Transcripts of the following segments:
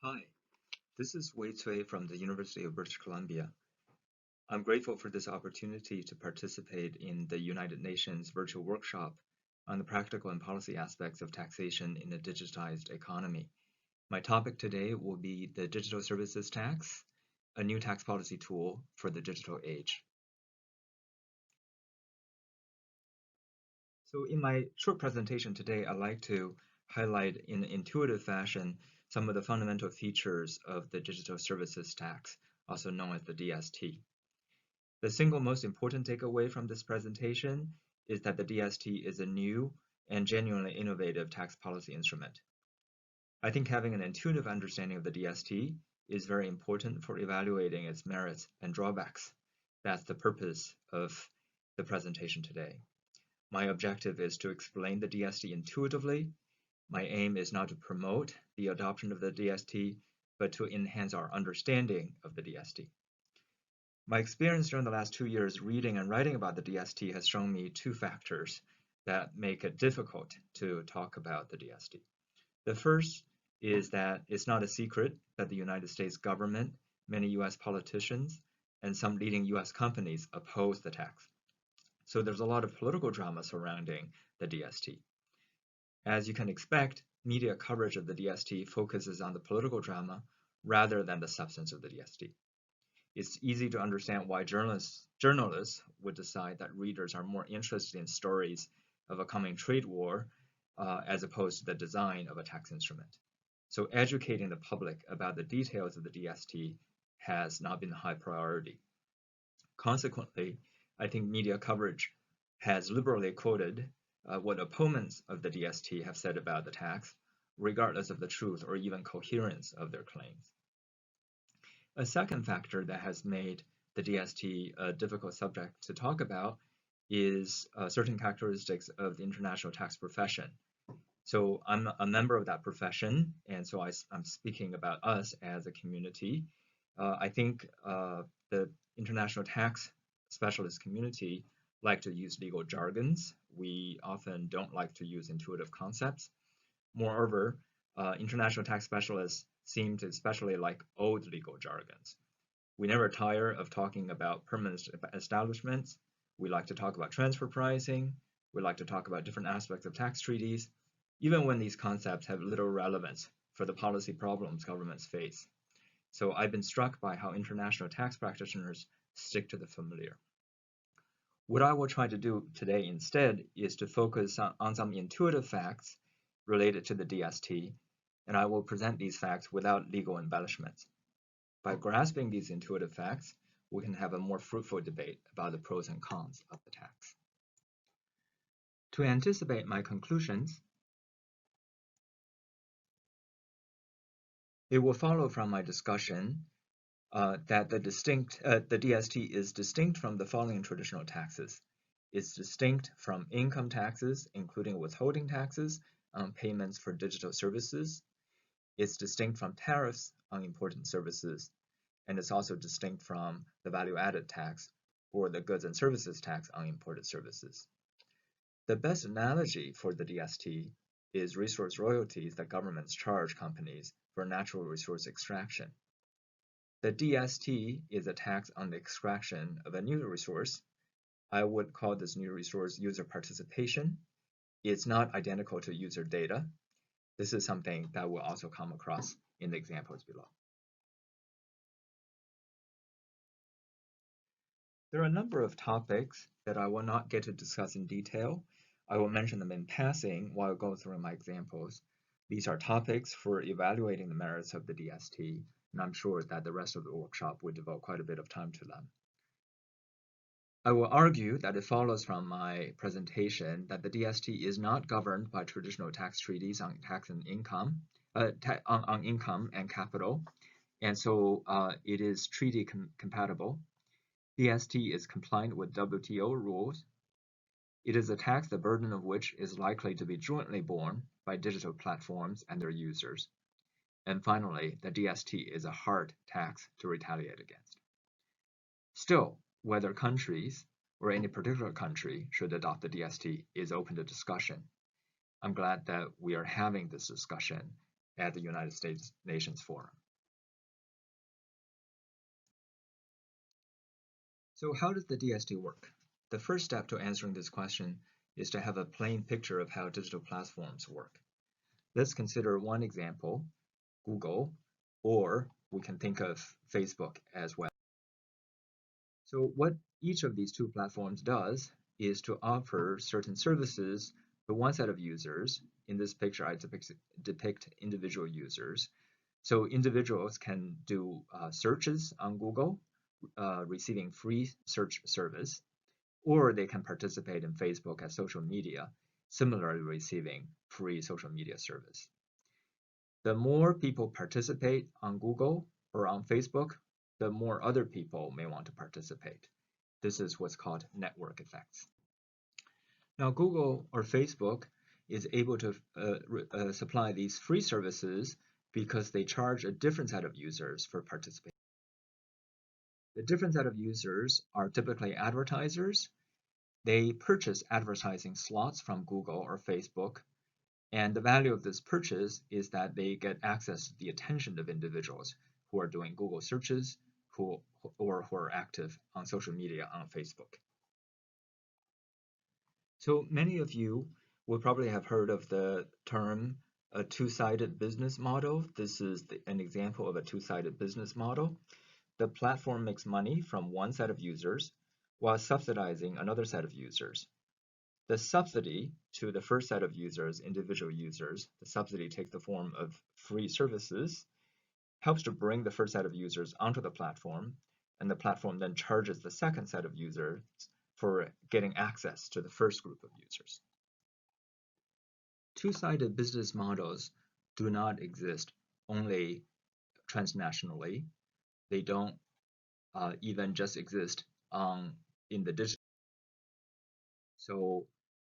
Hi, this is Wei Cui from the University of British Columbia. I'm grateful for this opportunity to participate in the United Nations virtual workshop on the practical and policy aspects of taxation in a digitized economy. My topic today will be the Digital Services Tax, a new tax policy tool for the digital age. So in my short presentation today, I'd like to highlight in an intuitive fashion some of the fundamental features of the Digital Services Tax, also known as the DST. The single most important takeaway from this presentation is that the DST is a new and genuinely innovative tax policy instrument. I think having an intuitive understanding of the DST is very important for evaluating its merits and drawbacks. That's the purpose of the presentation today. My objective is to explain the DST intuitively. My aim is not to promote the adoption of the DST, but to enhance our understanding of the DST. My experience during the last 2 years reading and writing about the DST has shown me two factors that make it difficult to talk about the DST. The first is that it's not a secret that the United States government, many US politicians, and some leading US companies oppose the tax. So there's a lot of political drama surrounding the DST. As you can expect, media coverage of the DST focuses on the political drama rather than the substance of the DST. It's easy to understand why journalists would decide that readers are more interested in stories of a coming trade war as opposed to the design of a tax instrument. So educating the public about the details of the DST has not been a high priority. Consequently, I think media coverage has liberally quoted what opponents of the DST have said about the tax, regardless of the truth or even coherence of their claims. A second factor that has made the DST a difficult subject to talk about is certain characteristics of the international tax profession. So I'm a member of that profession, and so I'm speaking about us as a community. I think the international tax specialist community like to use legal jargons. We often don't like to use intuitive concepts. Moreover, international tax specialists seem to especially like old legal jargons. We never tire of talking about permanent establishments. We like to talk about transfer pricing. We like to talk about different aspects of tax treaties, even when these concepts have little relevance for the policy problems governments face. So I've been struck by how international tax practitioners stick to the familiar. What I will try to do today instead is to focus on some intuitive facts related to the DST, and I will present these facts without legal embellishments. By grasping these intuitive facts, we can have a more fruitful debate about the pros and cons of the tax. To anticipate my conclusions, it will follow from my discussion that the DST is distinct from the following traditional taxes. It's distinct from income taxes, including withholding taxes on payments for digital services. It's distinct from tariffs on important services, and it's also distinct from the value-added tax or the goods and services tax on imported services. The best analogy for the DST is resource royalties that governments charge companies for natural resource extraction. The DST is a tax on the extraction of a new resource. I would call this new resource user participation. It's not identical to user data. This is something that we'll also come across in the examples below. There are a number of topics that I will not get to discuss in detail. I will mention them in passing while I go through my examples. These are topics for evaluating the merits of the DST, and I'm sure that the rest of the workshop will devote quite a bit of time to them. I will argue that it follows from my presentation that the DST is not governed by traditional tax treaties on tax and income, on income and capital, and so it is treaty compatible. DST is compliant with WTO rules. It is a tax the burden of which is likely to be jointly borne by digital platforms and their users. And finally, the DST is a hard tax to retaliate against. Still, whether countries or any particular country should adopt the DST is open to discussion. I'm glad that we are having this discussion at the United States Nations Forum. So how does the DST work? The first step to answering this question is to have a plain picture of how digital platforms work. Let's consider one example, Google, or we can think of Facebook as well. So what each of these two platforms does is to offer certain services to one set of users. In this picture, I depict individual users. So individuals can do searches on Google, receiving free search service, or they can participate in Facebook as social media, similarly receiving free social media service. The more people participate on Google or on Facebook, the more other people may want to participate. This is what's called network effects. Now, Google or Facebook is able to supply these free services because they charge a different set of users for participating. The different set of users are typically advertisers. They purchase advertising slots from Google or Facebook, and the value of this purchase is that they get access to the attention of individuals who are doing Google searches or who are active on social media on Facebook. So many of you will probably have heard of the term a two-sided business model. This is an example of a two-sided business model. The platform makes money from one set of users while subsidizing another set of users. The subsidy to the first set of users, individual users, the subsidy takes the form of free services, helps to bring the first set of users onto the platform, and the platform then charges the second set of users for getting access to the first group of users. Two-sided business models do not exist only transnationally. They don't even just exist in the digital. So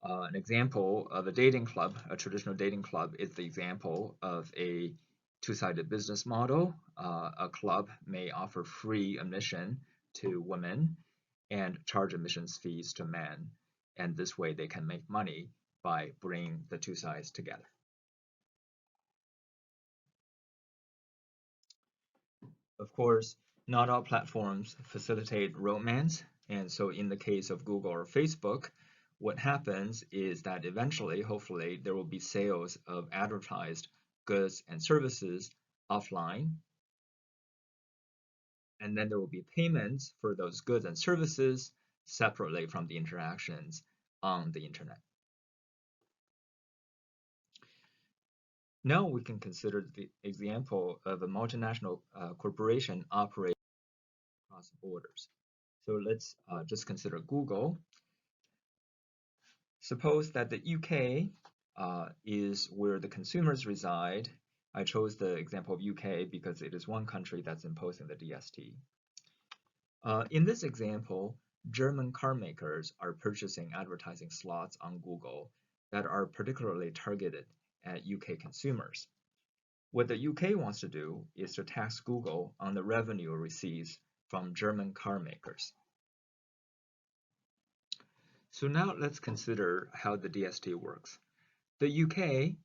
an example of a dating club, a traditional dating club, is the example of a two-sided business model. A club may offer free admission to women and charge admissions fees to men, and this way they can make money by bringing the two sides together. Of course, not all platforms facilitate romance, and so in the case of Google or Facebook, what happens is that eventually, hopefully, there will be sales of advertised goods and services offline, and then there will be payments for those goods and services separately from the interactions on the internet. Now we can consider the example of a multinational corporation operating across borders. So let's just consider Google. Suppose that the UK is where the consumers reside. I chose the example of UK because it is one country that's imposing the DST. In this example, German car makers are purchasing advertising slots on Google that are particularly targeted at UK consumers. What the UK wants to do is to tax Google on the revenue it receives from German car makers. So now let's consider how the DST works. The UK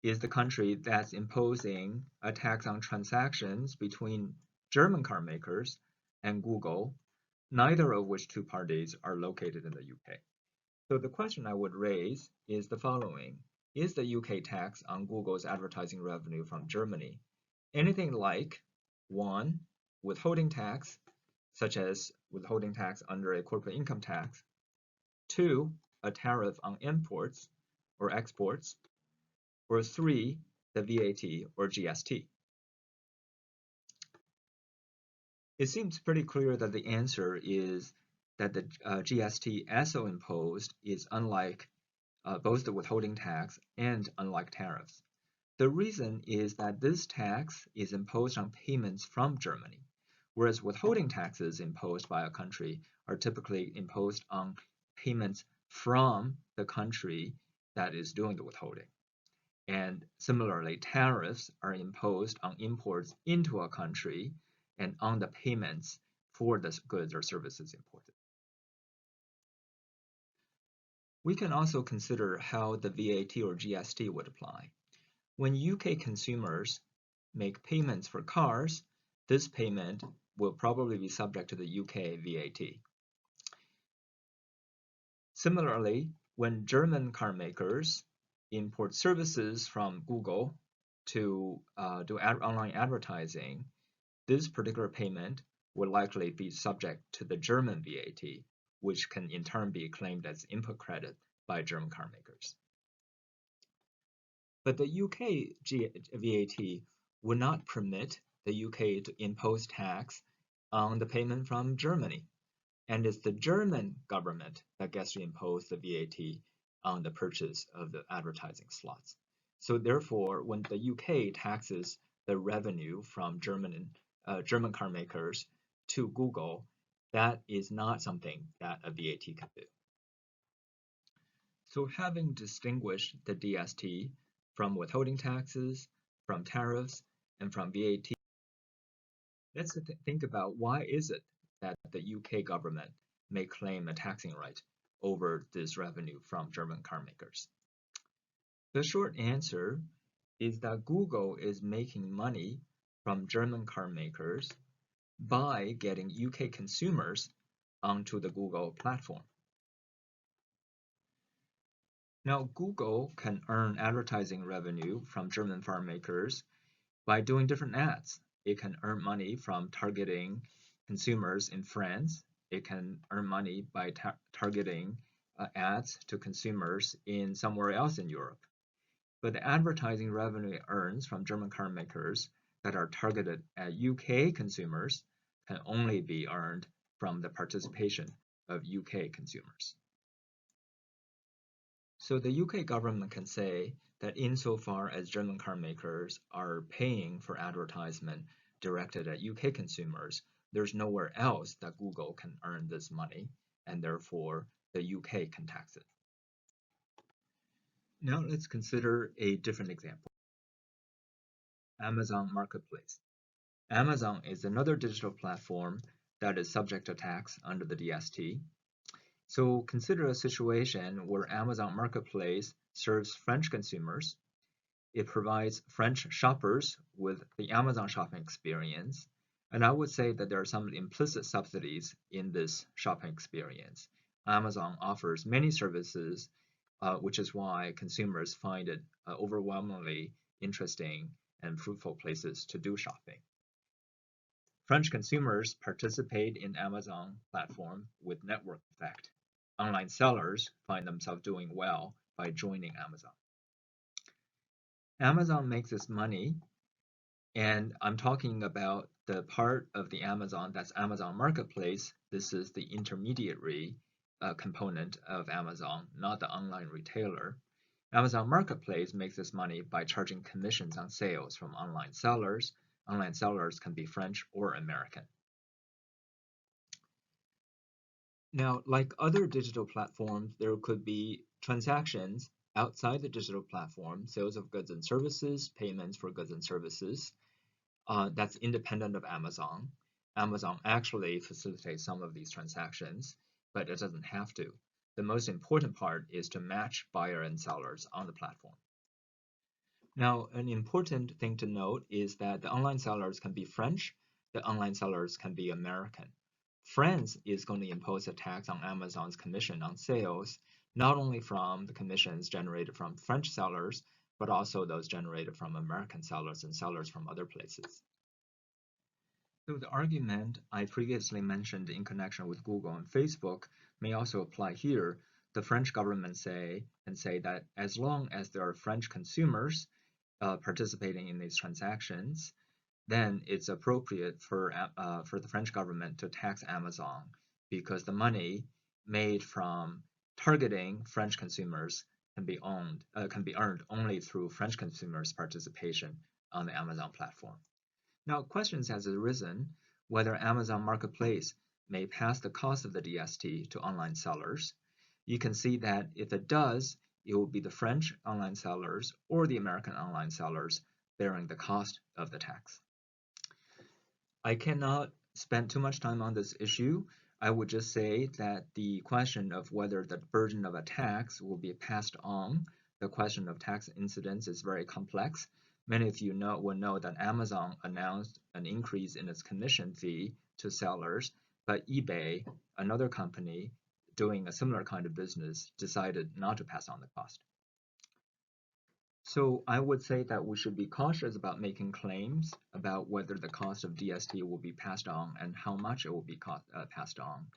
is the country that's imposing a tax on transactions between German car makers and Google, neither of which two parties are located in the UK. So the question I would raise is the following. Is the UK tax on Google's advertising revenue from Germany anything like 1. Withholding tax, such as withholding tax under a corporate income tax, 2. A tariff on imports or exports, or 3. The VAT or GST? It seems pretty clear that the answer is that the GST as so imposed is unlike both the withholding tax and unlike tariffs. The reason is that this tax is imposed on payments from Germany, whereas withholding taxes imposed by a country are typically imposed on payments from the country that is doing the withholding. And similarly, tariffs are imposed on imports into a country and on the payments for the goods or services imported. We can also consider how the VAT or GST would apply. When UK consumers make payments for cars, this payment will probably be subject to the UK VAT. Similarly, when German car makers import services from Google to do online advertising, this particular payment will likely be subject to the German VAT, which can in turn be claimed as input credit by German car makers. But the UK VAT would not permit the UK to impose tax on the payment from Germany. And it's the German government that gets to impose the VAT on the purchase of the advertising slots. So therefore, when the UK taxes the revenue from German car makers to Google, that is not something that a VAT can do. So having distinguished the DST from withholding taxes, from tariffs, and from VAT, let's think about why is it that the UK government may claim a taxing right over this revenue from German car makers. The short answer is that Google is making money from German car makers by getting UK consumers onto the Google platform. Now, Google can earn advertising revenue from German car makers by doing different ads. It can earn money from targeting consumers in France. It can earn money by targeting ads to consumers in somewhere else in Europe. But the advertising revenue it earns from German car makers that are targeted at UK consumers can only be earned from the participation of UK consumers. So the UK government can say that insofar as German car makers are paying for advertisement directed at UK consumers, there's nowhere else that Google can earn this money, and therefore the UK can tax it. Now let's consider a different example. Amazon Marketplace. Amazon is another digital platform that is subject to tax under the DST. So consider a situation where Amazon Marketplace serves French consumers. It provides French shoppers with the Amazon shopping experience. And I would say that there are some implicit subsidies in this shopping experience. Amazon offers many services, which is why consumers find it overwhelmingly interesting and fruitful places to do shopping. French consumers participate in Amazon platform with network effect. Online sellers find themselves doing well by joining Amazon. Amazon makes its money, and I'm talking about the part of the Amazon that's Amazon Marketplace. This is the intermediary component of Amazon, not the online retailer. Amazon Marketplace makes its money by charging commissions on sales from online sellers. Online sellers can be French or American. Now, like other digital platforms, there could be transactions outside the digital platform, sales of goods and services, payments for goods and services, that's independent of Amazon. Amazon actually facilitates some of these transactions, but it doesn't have to. The most important part is to match buyer and sellers on the platform. Now, an important thing to note is that the online sellers can be French, the online sellers can be American. France is going to impose a tax on Amazon's commission on sales, not only from the commissions generated from French sellers, but also those generated from American sellers and sellers from other places. So the argument I previously mentioned in connection with Google and Facebook may also apply here. The French government say that as long as there are French consumers participating in these transactions, then it's appropriate for the French government to tax Amazon because the money made from targeting French consumers can be earned only through French consumers' participation on the Amazon platform. Now, questions has arisen whether Amazon Marketplace may pass the cost of the DST to online sellers. You can see that if it does, it will be the French online sellers or the American online sellers bearing the cost of the tax. I cannot spend too much time on this issue. I would just say that the question of whether the burden of a tax will be passed on the question of tax incidence is very complex. Many of you will know that Amazon announced an increase in its commission fee to sellers, but eBay, another company doing a similar kind of business, decided not to pass on the cost. So I would say that we should be cautious about making claims about whether the cost of DST will be passed on and how much it will be passed on.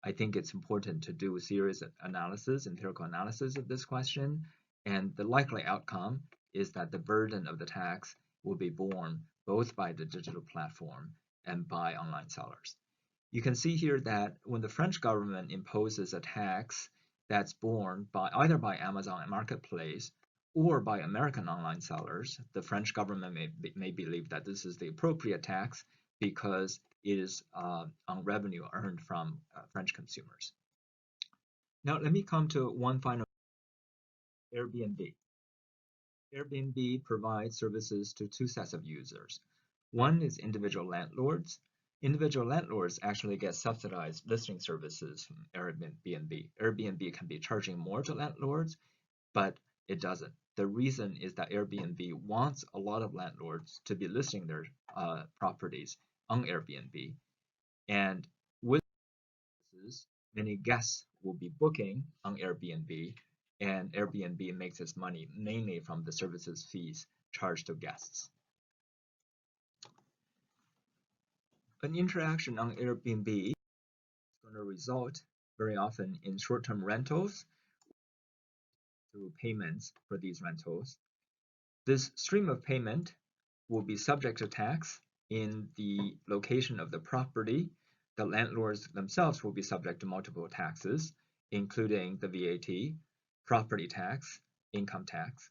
I think it's important to do a serious analysis, empirical analysis of this question, and the likely outcome is that the burden of the tax will be borne both by the digital platform and by online sellers. You can see here that when the French government imposes a tax that's borne by either by Amazon Marketplace or by American online sellers, the French government may believe that this is the appropriate tax because it is on revenue earned from French consumers. Now let me come to one final Airbnb. Airbnb provides services to two sets of users. One is individual landlords. Individual landlords actually get subsidized listing services from Airbnb. Airbnb can be charging more to landlords, but it doesn't. The reason is that Airbnb wants a lot of landlords to be listing their properties on Airbnb. And with this, many guests will be booking on Airbnb, and Airbnb makes its money mainly from the services fees charged to guests. An interaction on Airbnb is going to result very often in short-term rentals through payments for these rentals. This stream of payment will be subject to tax in the location of the property. The landlords themselves will be subject to multiple taxes, including the VAT, property tax, income tax.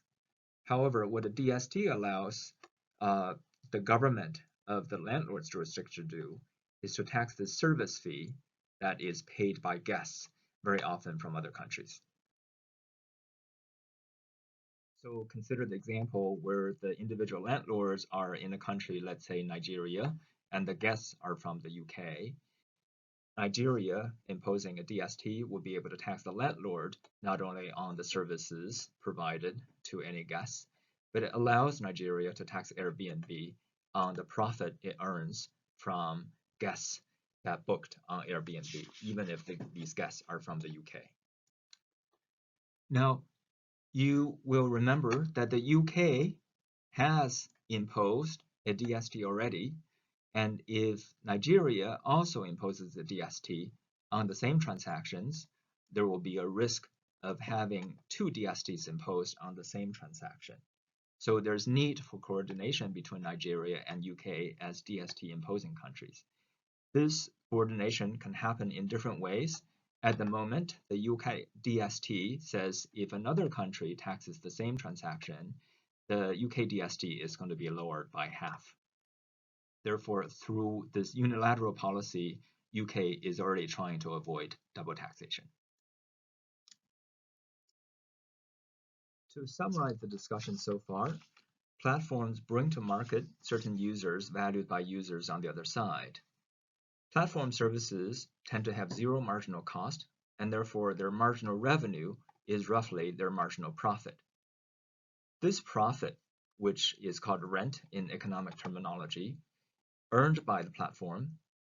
However, what the DST allows the government of the landlord's jurisdiction to do is to tax the service fee that is paid by guests, very often from other countries. So consider the example where the individual landlords are in a country, let's say Nigeria, and the guests are from the UK. Nigeria imposing a DST will be able to tax the landlord not only on the services provided to any guests, but it allows Nigeria to tax Airbnb on the profit it earns from guests that booked on Airbnb, even if these guests are from the UK. Now, you will remember that the UK has imposed a DST already, and if Nigeria also imposes a DST on the same transactions, there will be a risk of having two DSTs imposed on the same transaction. So there's need for coordination between Nigeria and UK as DST imposing countries. This coordination can happen in different ways. At the moment, the UK DST says if another country taxes the same transaction, the UK DST is going to be lowered by half. Therefore, through this unilateral policy, UK is already trying to avoid double taxation. To summarize the discussion so far, platforms bring to market certain users valued by users on the other side. Platform services tend to have zero marginal cost, and therefore their marginal revenue is roughly their marginal profit. This profit, which is called rent in economic terminology, earned by the platform,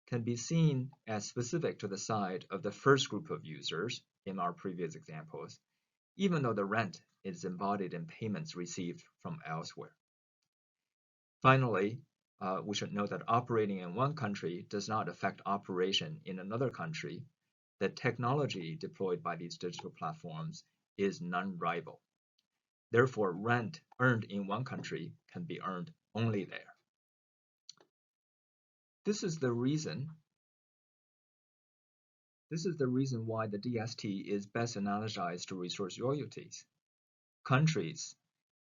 can be seen as specific to the side of the first group of users in our previous examples, even though the rent is embodied in payments received from elsewhere. Finally, we should note that operating in one country does not affect operation in another country. The technology deployed by these digital platforms is non-rival. Therefore, rent earned in one country can be earned only there. This is the reason why the DST is best analogized to resource royalties. Countries,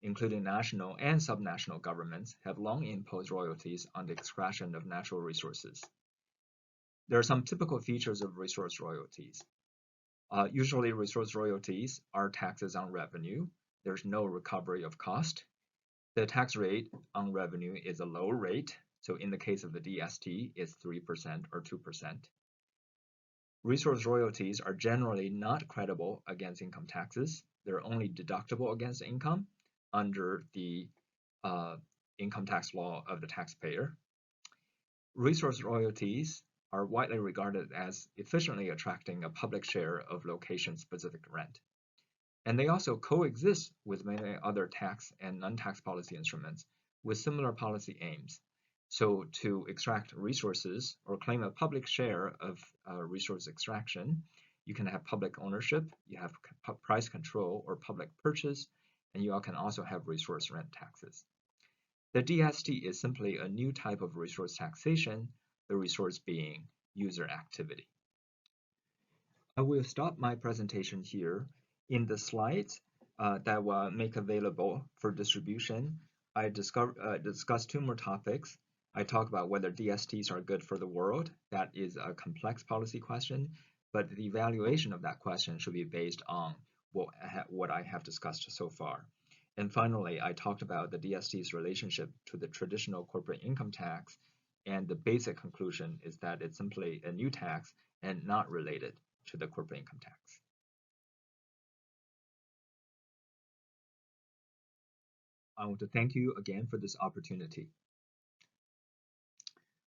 including national and subnational governments, have long imposed royalties on the extraction of natural resources. There are some typical features of resource royalties. Usually, resource royalties are taxes on revenue. There's no recovery of cost. The tax rate on revenue is a low rate. So in the case of the DST, it's 3% or 2%. Resource royalties are generally not credible against income taxes. they're only deductible against income under the income tax law of the taxpayer. Resource royalties are widely regarded as efficiently attracting a public share of location-specific rent. And they also coexist with many other tax and non-tax policy instruments with similar policy aims. So to extract resources or claim a public share of resource extraction, you can have public ownership, you have price control or public purchase, and you can also have resource rent taxes. The DST is simply a new type of resource taxation, the resource being user activity. I will stop my presentation here. In the slides that will make available for distribution, I discuss two more topics. I talk about whether DSTs are good for the world. That is a complex policy question, but the evaluation of that question should be based on what I have discussed so far. And finally, I talked about the DST's relationship to the traditional corporate income tax, and the basic conclusion is that it's simply a new tax and not related to the corporate income tax. I want to thank you again for this opportunity.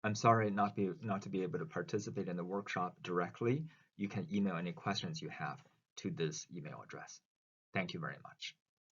I'm sorry not to be able to participate in the workshop directly. You can email any questions you have to this email address. Thank you very much.